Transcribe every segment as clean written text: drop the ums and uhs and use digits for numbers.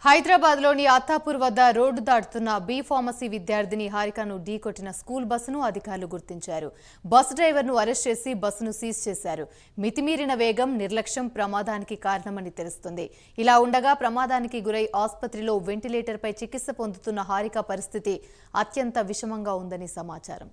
హైదరాబాద్లోని అత్తాపూర్ వద్ద road దాటుతున్న B pharmacy విద్యార్థిని హారికను ఢీకొట్టిన స్కూల్ బస్సును అధికారులు గుర్తించారు. బస్సు డ్రైవర్ను అరెస్ట్ చేసి బస్సును సీజ్ చేశారు. మితిమీరిన వేగం, నిర్లక్ష్యం ప్రమాదానికి కారణమని తెలుస్తుంది. ఇలా ఉండగా ప్రమాదానికి గురై ఆసుపత్రిలో వెంటిలేటర్పై చికిత్స పొందుతున్న హారిక పరిస్థితి అత్యంత విషమంగా ఉందని సమాచారం.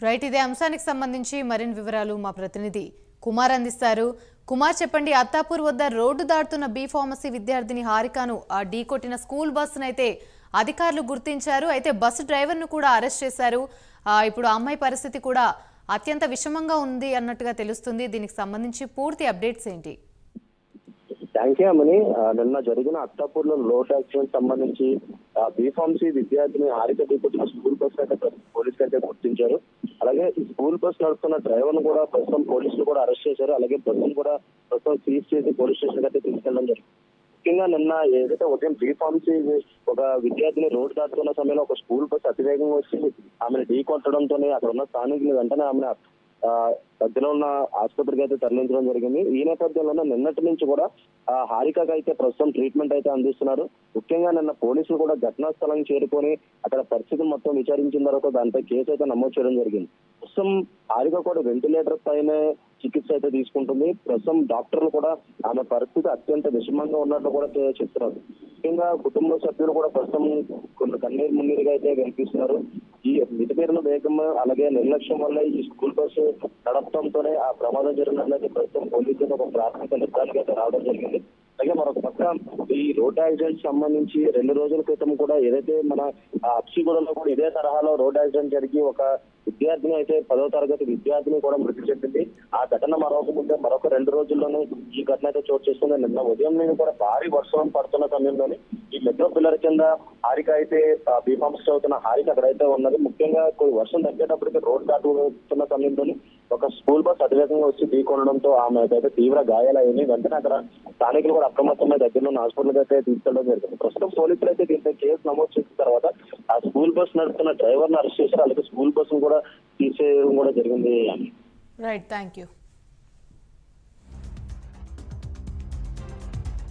రైట్, ఇదే అంశానికి సంబంధించి మరిన్ని వివరాలు మా ప్రతినిధి కుమార్ అందిస్తారు. కుమార్, చెప్పండి. అత్తాపూర్ వద్ద రోడ్డు దాటుతున్న బి ఫార్మసీ విద్యార్థిని హారికను ఢీకొట్టిన స్కూల్ బస్సును అయితే అధికారులు గుర్తించారు. అయితే బస్సు డ్రైవర్ను కూడా అరెస్ట్ చేశారు. ఇప్పుడు ఆ అమ్మాయి పరిస్థితి కూడా అత్యంత విషమంగా ఉంది అన్నట్టుగా తెలుస్తుంది. దీనికి సంబంధించి పూర్తి అప్డేట్స్ ఏంటి? థ్యాంక్ యూ అమ్మని. నిన్న జరిగిన అత్తాపూర్ లో రోడ్ యాక్సిడెంట్ సంబంధించి బీఫార్మసీ విద్యార్థిని హారిక ఢీకొట్టిన స్కూల్ బస్ అయితే పోలీసులు అయితే గుర్తించారు. అలాగే ఈ స్కూల్ బస్ నడుపుతున్న డ్రైవర్ ను కూడా ప్రస్తుతం పోలీసులు కూడా అరెస్ట్ చేశారు. అలాగే బస్సును కూడా ప్రస్తుతం సీజ్ చేసి పోలీస్ స్టేషన్ అయితే తీసుకెళ్లడం జరిగింది. ముఖ్యంగా నిన్న ఏదైతే ఉదయం బీఫార్మసీ ఒక విద్యార్థిని రోడ్డు దాటుతున్న సమయంలో ఒక స్కూల్ బస్ అతివేగంగా వచ్చి ఆమెను ఢీకొట్టడంతో అక్కడ ఉన్న స్థానికులు వెంటనే ఆమెను దగ్గర ఉన్న ఆసుపత్రికి అయితే తరలించడం జరిగింది. ఈ నేపథ్యంలోనే నిన్నటి నుంచి కూడా హారికకు అయితే ప్రస్తుతం ట్రీట్మెంట్ అయితే అందిస్తున్నారు. ముఖ్యంగా నిన్న పోలీసులు కూడా ఘటనా స్థలం చేరుకొని అక్కడ పరిస్థితిని మొత్తం విచారించిన తర్వాత దానిపై కేసు అయితే నమోదు చేయడం జరిగింది. ప్రస్తుతం హారిక కూడా వెంటిలేటర్ పైన చికిత్స అయితే తీసుకుంటుంది. ప్రస్తుతం డాక్టర్లు కూడా ఆమె పరిస్థితి అత్యంత విషమంగా ఉన్నట్లు కూడా చెప్తున్నారు. ముఖ్యంగా కుటుంబ సభ్యులు కూడా ప్రస్తుతం కొన్ని కన్నీరు మున్నీరుగా అయితే కనిపిస్తున్నారు. ఈ మితిమీరిన వేగం అలాగే నిర్లక్ష్యం వల్ల ఈ స్కూల్ బస్సు నడపడంతోనే ఆ ప్రమాదం జరిగినట్లయితే ప్రస్తుతం పోలీసులు ఒక ప్రాథమిక నిర్ధారణకు అయితే రావడం జరిగింది. అలాగే మరొక పక్క ఈ రోడ్ యాక్సిడెంట్ సంబంధించి 2 రోజుల క్రితం కూడా ఏదైతే మన అప్సిగూడలో కూడా ఇదే తరహాలో రోడ్ యాక్సిడెంట్ జరిగి ఒక విద్యార్థిని అయితే 10వ తరగతి విద్యార్థిని కూడా మృతి చెందింది. ఆ ఘటన మరొక 2 రోజుల్లోనే ఈ ఘటన అయితే చోటు చేసుకుంది. నిన్న ఉదయం నుంచి కూడా భారీ వర్షం పడుతున్న సమయంలోనే ఈ మెట్రో పిల్లర్ కింద హారిక అయితే బీఫార్మసీ చదువుతున్న హారిక అక్కడైతే ఉన్నది. ముఖ్యంగా వర్షం తగ్గేటప్పటికి రోడ్ దాటుతున్న సమయంలోని ఒక స్కూల్ బస్ అతివేగంగా వచ్చి ఢీకొనడంతో ఆమె అయితే తీవ్ర గాయాలయ్యింది. వెంటనే అక్కడ స్థానికులు కూడా అప్రమత్తమై దగ్గరలో ఉన్న హాస్పిటల్కి అయితే తీసుకెళ్లడం జరిగింది. ప్రస్తుతం పోలీసులు అయితే దీంతో కేసు నమోదు చేసిన తర్వాత ఆ స్కూల్ బస్ నడుపుతున్న డ్రైవర్ ను అరెస్ట్ చేశారు. అలాగే స్కూల్ బస్ ను కూడా తీసేయడం కూడా జరిగింది. Right, thank you.